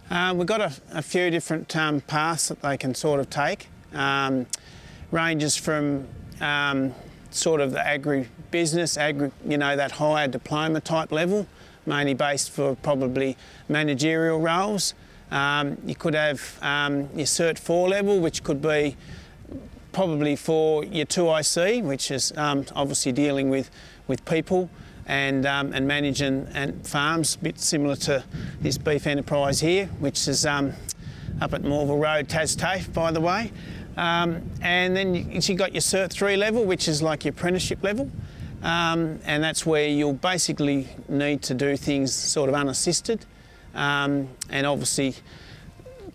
We've got a few different paths that they can sort of take. Ranges from sort of the agribusiness, that higher diploma type level, mainly based for probably managerial roles. You could have your Cert 4 level, which could be probably for your 2IC, which is obviously dealing with people and managing and farms, a bit similar to this beef enterprise here, which is up at Morville Road, TAFE, by the way. And then you got your Cert 3 level, which is like your apprenticeship level. And that's where you'll basically need to do things sort of unassisted, and obviously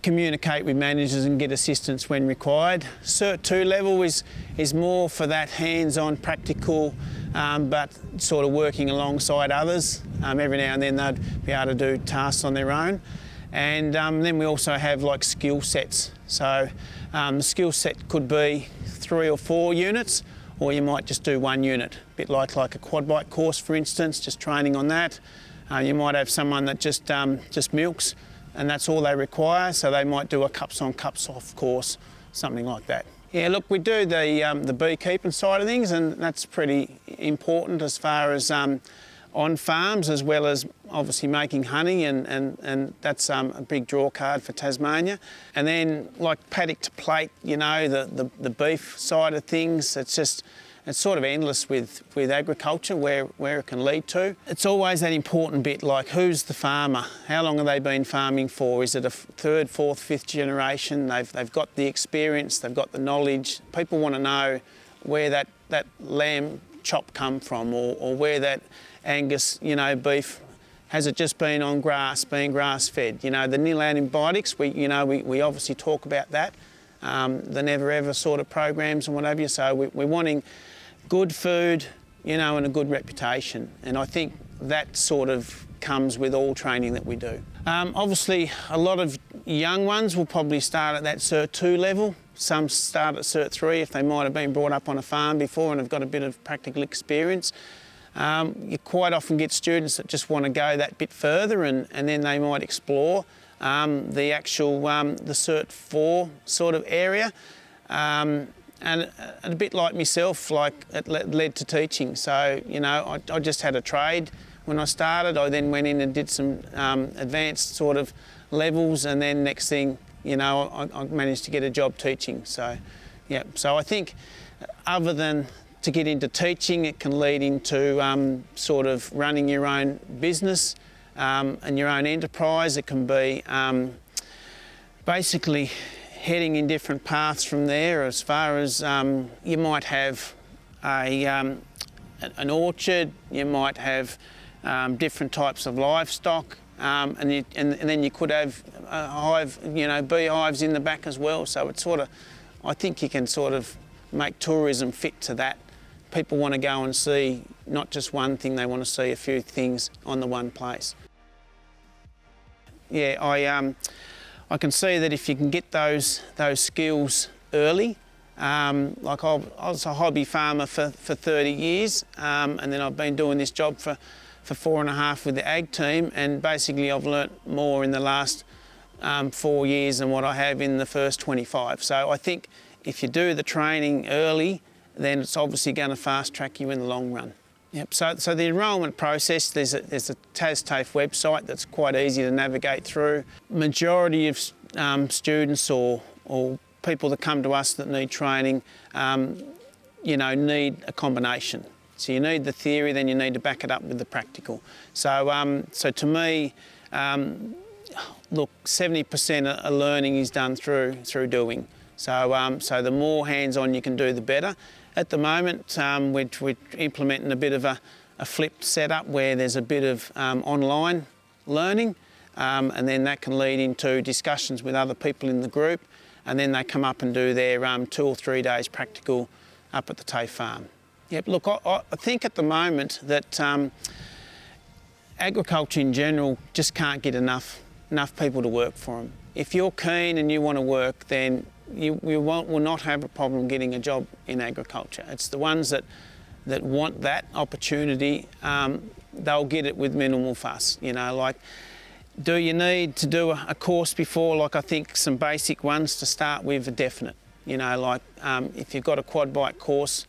communicate with managers and get assistance when required. Cert 2 level is more for that hands-on practical, but sort of working alongside others. Every now and then they'd be able to do tasks on their own. And then we also have like skill sets. So the skill set could be 3 or 4 units, or you might just do 1 unit, a bit like a quad bike course, for instance, just training on that. You might have someone that just milks, and that's all they require, so they might do a cups on, cups off course, something like that. Yeah, look, we do the beekeeping side of things, and that's pretty important as far as on farms, as well as obviously making honey, and that's a big draw card for Tasmania. And then like paddock to plate, the beef side of things, it's sort of endless with agriculture, where it can lead to. It's always that important bit, like who's the farmer? How long have they been farming for? Is it a 3rd, 4th, 5th generation? They've got the experience, they've got the knowledge. People want to know where that lamb chop come from, or where that Angus, beef, has it just been on grass, being grass fed? The nil antibiotics, we obviously talk about that, the never ever sort of programs and whatever. So we're wanting good food, and a good reputation. And I think that sort of comes with all training that we do. Obviously, a lot of young ones will probably start at that Cert 2 level. Some start at Cert 3 if they might have been brought up on a farm before and have got a bit of practical experience. You quite often get students that just want to go that bit further, and then they might explore the actual the Cert 4 sort of area. And a bit like myself, it led to teaching. So, I just had a trade when I started. I then went in and did some advanced sort of levels, and then next thing, I managed to get a job teaching. So, yeah. So I think other than to get into teaching, it can lead into sort of running your own business and your own enterprise. It can be basically heading in different paths from there, as far as you might have an orchard, you might have different types of livestock, and then you could have a hive, beehives in the back as well. So it's sort of, I think you can sort of make tourism fit to that. People want to go and see not just one thing, they want to see a few things on the one place. Yeah, I can see that if you can get those skills early, like I was a hobby farmer for 30 years, and then I've been doing this job for 4.5 with the ag team, and basically I've learnt more in the last 4 years than what I have in the first 25. So I think if you do the training early, then it's obviously going to fast track you in the long run. Yep. So the enrolment process, there's a TAFE website that's quite easy to navigate through. Majority of students or people that come to us that need training, need a combination. So you need the theory, then you need to back it up with the practical. So to me, look, 70% of learning is done through doing. So the more hands-on you can do, the better. At the moment, we're implementing a bit of a flipped setup where there's a bit of online learning, and then that can lead into discussions with other people in the group, and then they come up and do their 2 or 3 days practical up at the TAFE farm. Yep, look, I think at the moment that agriculture in general just can't get enough people to work for them. If you're keen and you want to work, then you will not have a problem getting a job in agriculture. It's the ones that want that opportunity, they'll get it with minimal fuss. Do you need to do a course before? Like, I think some basic ones to start with are definite. You know, like if you've got a quad bike course,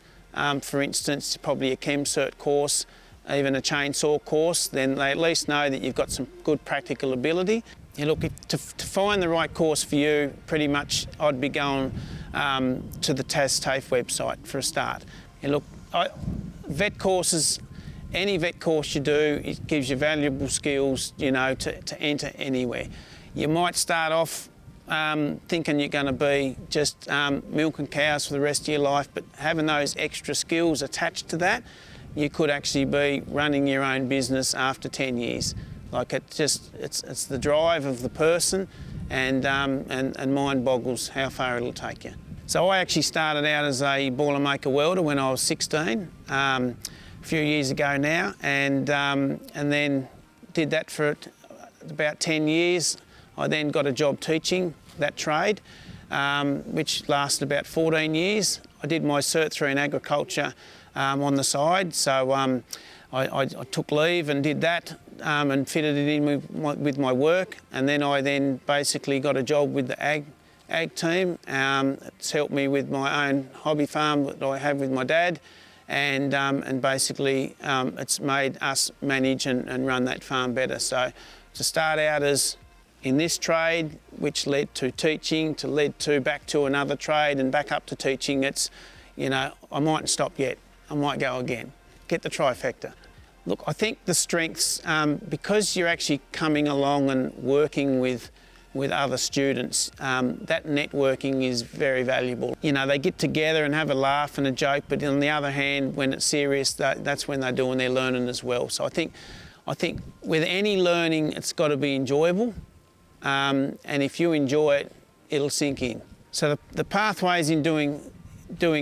for instance, probably a ChemCert course, even a chainsaw course, then they at least know that you've got some good practical ability. You look, to find the right course for you, pretty much I'd be going to the TAFE website for a start. You look, vet courses, any vet course you do, it gives you valuable skills, you know, to enter anywhere. You might start off thinking you're going to be just milking cows for the rest of your life, but having those extra skills attached to that, you could actually be running your own business after 10 years. Like, it's the drive of the person, and mind boggles how far it'll take you. So I actually started out as a Boilermaker welder when I was 16, a few years ago now, and then did that for about 10 years. I then got a job teaching that trade, which lasted about 14 years. I did my Cert 3 in agriculture on the side, so I took leave and did that and fitted it in with my work, and then I basically got a job with the ag team. It's helped me with my own hobby farm that I have with my dad, and basically it's made us manage and run that farm better. So to start out as in this trade, which led to teaching, led to back to another trade and back up to teaching, it's, you know, I mightn't stop yet. I might go again. Get the trifecta. Look, I think the strengths, because you're actually coming along and working with other students, that networking is very valuable. You know, they get together and have a laugh and a joke, but on the other hand, when it's serious, that's when they're doing their learning as well. So I think with any learning, it's got to be enjoyable, and if you enjoy it, it'll sink in. So the pathways in doing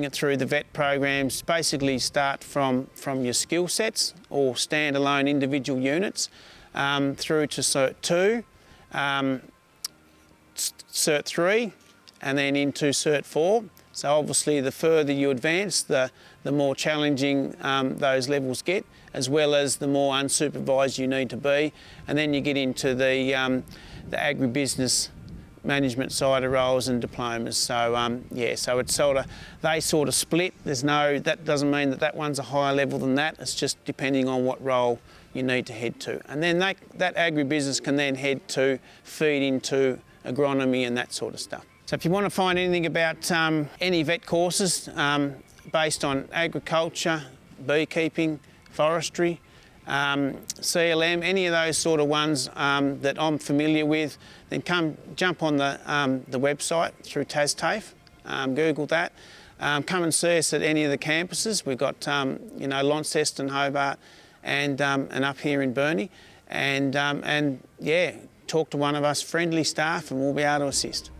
it through the vet programs basically start from your skill sets or standalone individual units, through to Cert 2, Cert 3, and then into Cert 4. So obviously the further you advance, the more challenging those levels get, as well as the more unsupervised you need to be. And then you get into the agribusiness management side of roles and diplomas. So yeah, so it's they sort of split. That doesn't mean that one's a higher level than that. It's just depending on what role you need to head to. And then that agribusiness can then feed into agronomy and that sort of stuff. So if you want to find anything about any vet courses based on agriculture, beekeeping, forestry, CLM, any of those sort of ones that I'm familiar with, then jump on the website through TAFE, Google that. Come and see us at any of the campuses. We've got you know, Launceston, Hobart, and up here in Burnie, and yeah, talk to one of us friendly staff and we'll be able to assist.